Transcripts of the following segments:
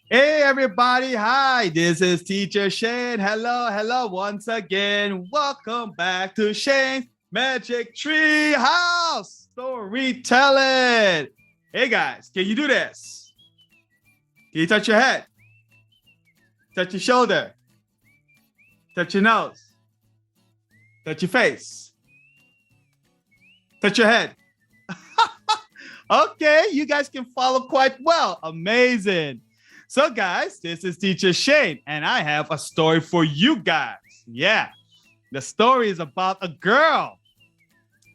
Hey everybody, hi, this is Teacher Shane. Hello, once again. Welcome back to Shane's Magic Tree House Storytelling. Hey guys, can you do this? Can you touch your head? Touch your shoulder? Touch your nose? Touch your face? Touch your head? Okay, you guys can follow quite well. Amazing. So, guys, this is Teacher Shane, and I have a story for you guys. Yeah, the story is about a girl,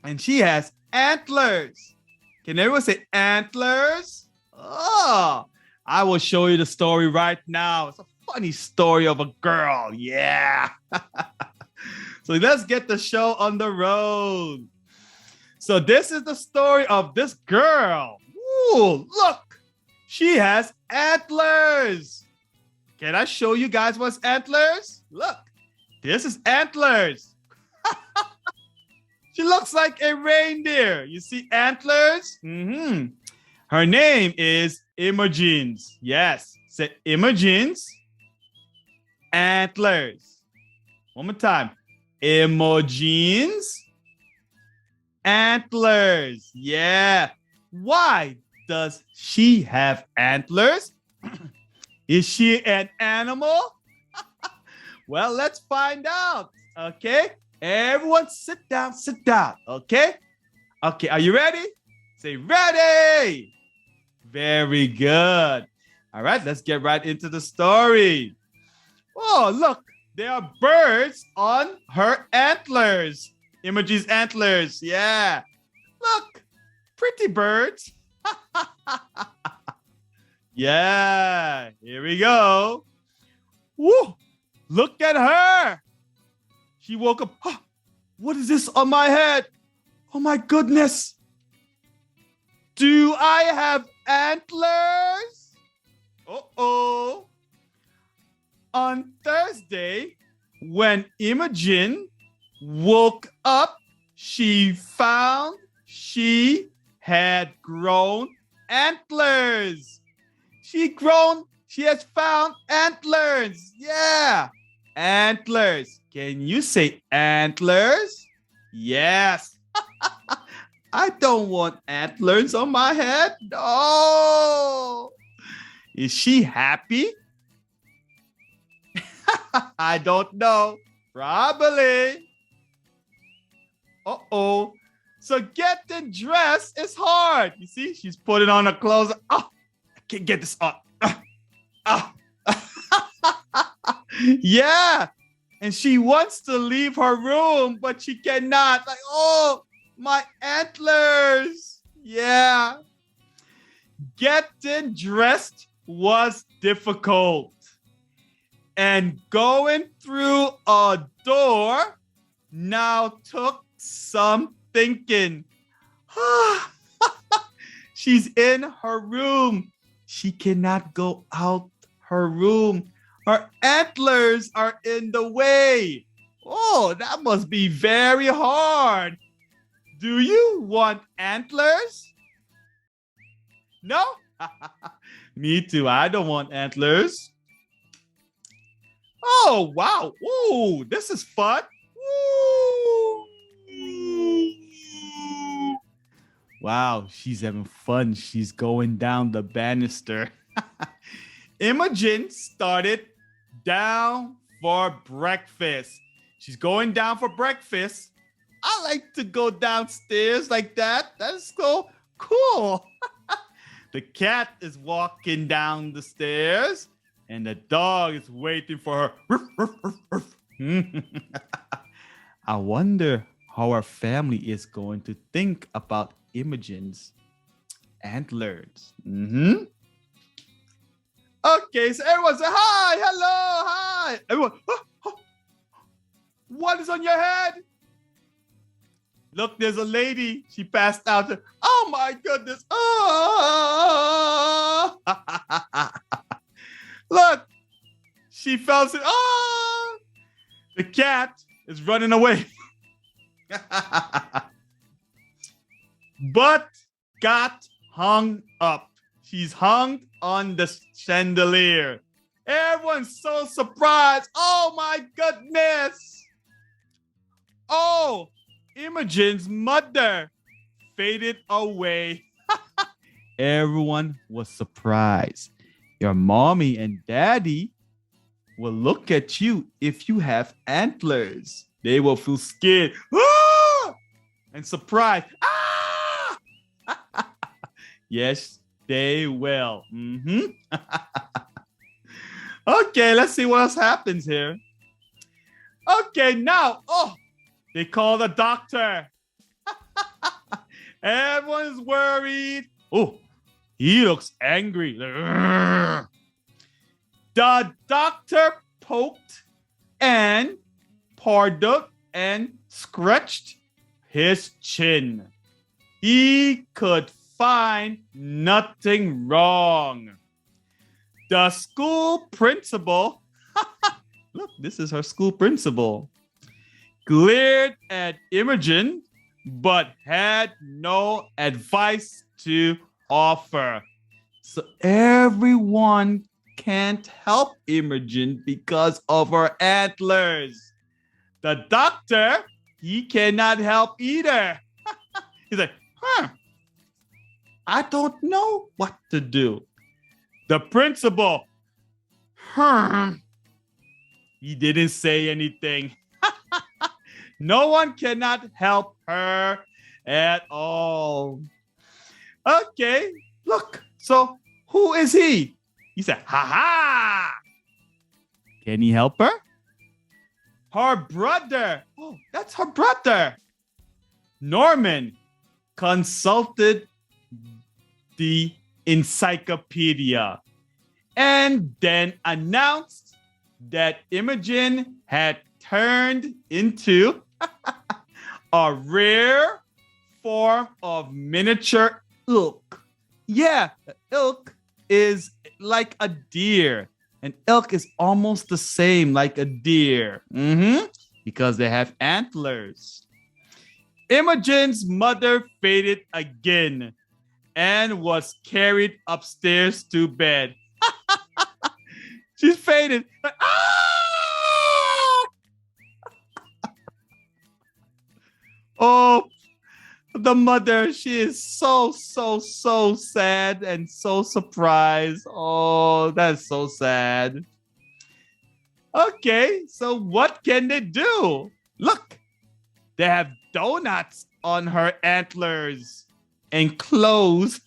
and she has antlers. Can everyone say antlers? Oh, I will show you the story right now. It's a funny story of a girl. Yeah. So, let's get the show on the road. So, this is the story of this girl. Ooh, look. She has antlers. Can I show you guys what's antlers? Look, this is antlers. She looks like a reindeer. You see antlers? Mm-hmm. Her name is Imogene. Yes, say Imogene's antlers. One more time. Imogene's antlers. Yeah. Why does she have antlers? Is she an animal? Well, let's find out. Okay, everyone sit down, okay? Okay, are you ready? Say ready. Very good. All right, let's get right into the story. Oh, look, there are birds on her antlers. Imogene's antlers, yeah. Look, pretty birds. Yeah, here we go. Woo, look at her. She woke up. Oh, what is this on my head? Oh my goodness. Do I have antlers? Uh-oh. On Thursday, when Imogene woke up, she found she had grown antlers. She has found antlers. Yeah. Antlers. Can you say antlers? Yes. I don't want antlers on my head. No. Is she happy? I don't know. Probably. Uh-oh. So getting dressed is hard. You see, she's putting on her clothes. Oh, I can't get this on. Yeah. And she wants to leave her room, but she cannot. Like, oh, my antlers. Yeah. Getting dressed was difficult. And going through a door now took some thinking. She's in her room. She cannot go out her room. Her antlers are in the way. Oh, that must be very hard. Do you want antlers? No? Me too. I don't want antlers. Oh, wow. Ooh, this is fun. Woo! Wow, she's having fun. She's going down the banister. Imogene started down for breakfast. She's going down for breakfast. I like to go downstairs like that. That's so cool. The cat is walking down the stairs, and the dog is waiting for her. I wonder how our family is going to think about Imogene's antlers. Mm-hmm. Okay, so everyone say hi, hello, hi. Everyone, what is on your head? Look, there's a lady. She passed out. Oh my goodness. Oh. Look, she fell asleep. Oh. The cat is running away. But got hung up. she's hung on the chandelier. Everyone's so surprised. Oh my goodness. Oh, Imogene's mother faded away. Everyone was surprised. Your mommy and daddy will look at you if you have antlers. They will feel scared and surprised. Yes, they will. Okay, let's see what else happens here. Okay, now, they call the doctor. Everyone's worried. Oh, he looks angry. The doctor poked and prodded and scratched his chin. He could find nothing wrong. The school principal, look, this is her school principal, glared at Imogene, but had no advice to offer. So everyone can't help Imogene because of her antlers. The doctor, he cannot help either. He's like, I don't know what to do. The principal, he didn't say anything. No one cannot help her at all. Okay, look. So who is he? He said, ha. Can he help her? Her brother. Oh, that's her brother. Norman consulted the encyclopedia and then announced that Imogene had turned into a rare form of miniature elk. Yeah, elk is like a deer. An elk is almost the same like a deer. Because they have antlers. Imogene's mother faded again and was carried upstairs to bed. She's faded. Oh, the mother, she is so sad and so surprised. Oh, that's so sad. Okay, so what can they do? Look, they have donuts on her antlers and clothes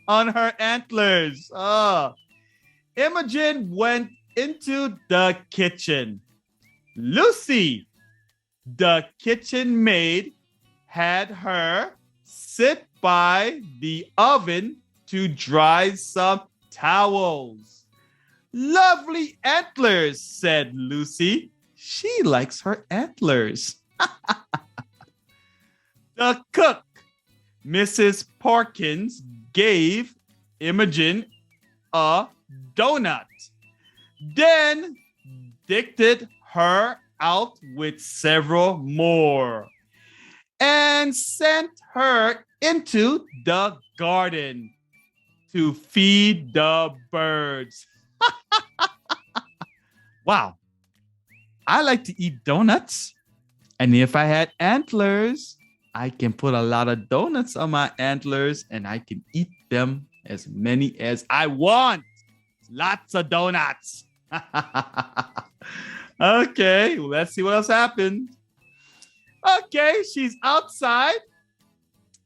on her antlers. Imogene went into the kitchen. Lucy, the kitchen maid, had her sit by the oven to dry some towels. Lovely antlers, said Lucy. She likes her antlers. The cook, Mrs. Parkins, gave Imogene a donut, then dicted her out with several more and sent her into the garden to feed the birds. Wow. I like to eat donuts. And if I had antlers, I can put a lot of donuts on my antlers and I can eat them as many as I want. Lots of donuts. Okay, let's see what else happened. Okay, she's outside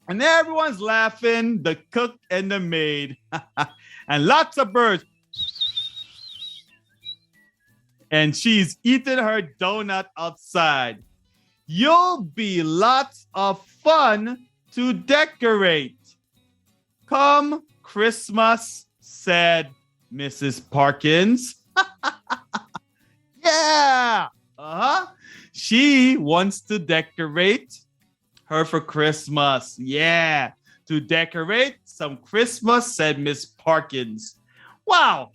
and everyone's laughing, the cook and the maid. And lots of birds. And she's eating her donut outside. You'll be lots of fun to decorate. Come Christmas, said Mrs. Parkins. Yeah. She wants to decorate her for Christmas. Yeah. To decorate some Christmas, said Miss Parkins. Wow.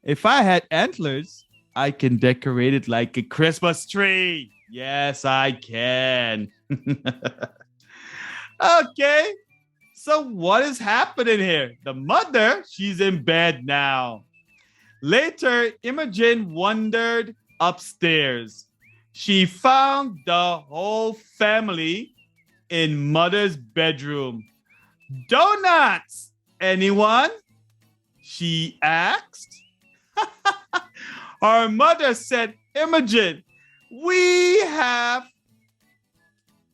If I had antlers, I can decorate it like a Christmas tree. Yes, I can. Okay. So what is happening here? The mother, she's in bed now. Later, Imogene wandered upstairs. She found the whole family in mother's bedroom. Donuts, anyone? She asked. Her mother said, Imogene, we have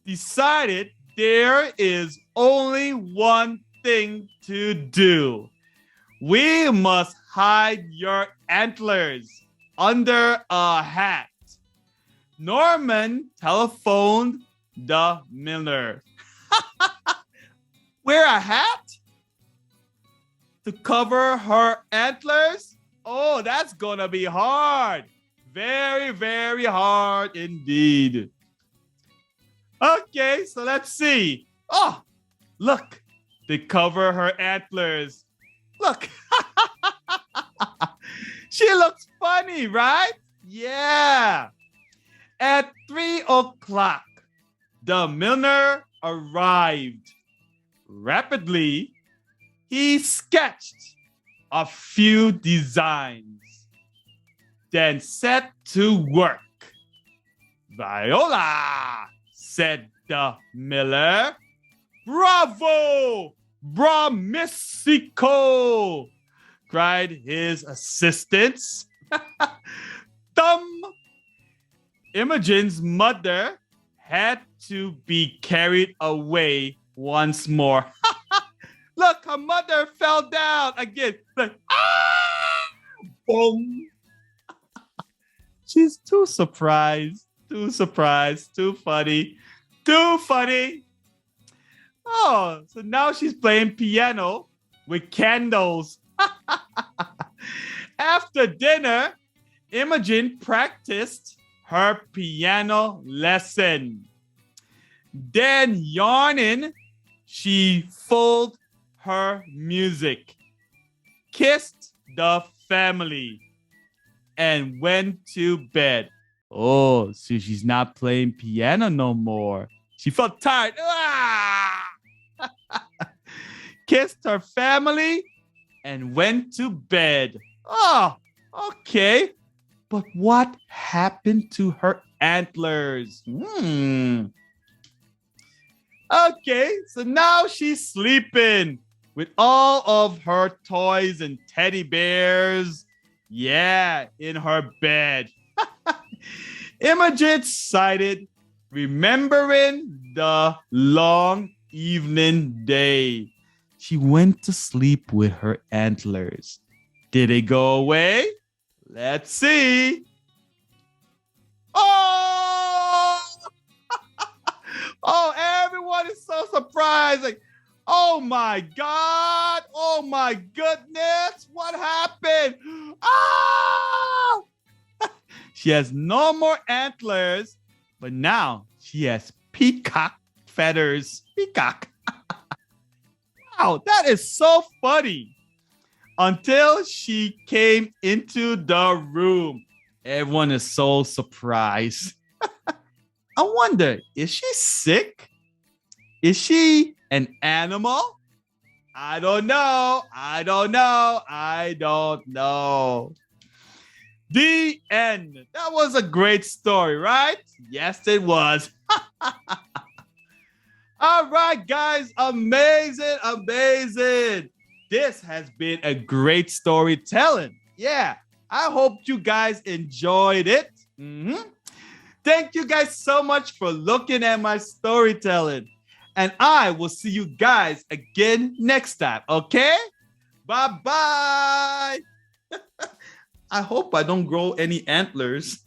decided there is only one thing to do. We must hide your antlers under a hat. Norman telephoned the miller. Wear a hat to cover her antlers? Oh, that's gonna be hard. Very, very hard indeed. Okay, so let's see. Oh, look, they cover her antlers. Look, she looks funny, right? Yeah. At 3 o'clock, the miller arrived. Rapidly, he sketched a few designs, then set to work. Viola, said the miller. Bravo! Bramisico! Cried his assistants. Imogene's mother had to be carried away once more. Look, her mother fell down again. Like, ah! Boom. She's too surprised. Too surprised. Too funny. Too funny. Oh, so now she's playing piano with candles. After dinner, Imogene practiced her piano lesson. Then, yawning, she folded her music, kissed the family, and went to bed. Oh, so she's not playing piano no more. She felt tired. Ah! Kissed her family and went to bed. Oh, okay. But what happened to her antlers? Okay, so now she's sleeping with all of her toys and teddy bears. Yeah, in her bed. Imogene sighed, remembering the long evening day. She went to sleep with her antlers. Did they go away? Let's see. Oh! Oh, everyone is so surprised. Like, oh my God. Oh my goodness. What happened? Oh! She has no more antlers, but now she has peacock feathers. Peacock. Wow, that is so funny. Until she came into the room. Everyone is so surprised. I wonder, is she sick? Is she an animal? I don't know. I don't know. I don't know. The end. That was a great story, right? Yes, it was. All right, guys. Amazing, amazing. This has been a great storytelling. Yeah, I hope you guys enjoyed it. Thank you guys so much for looking at my storytelling. And I will see you guys again next time, okay? Bye-bye. I hope I don't grow any antlers.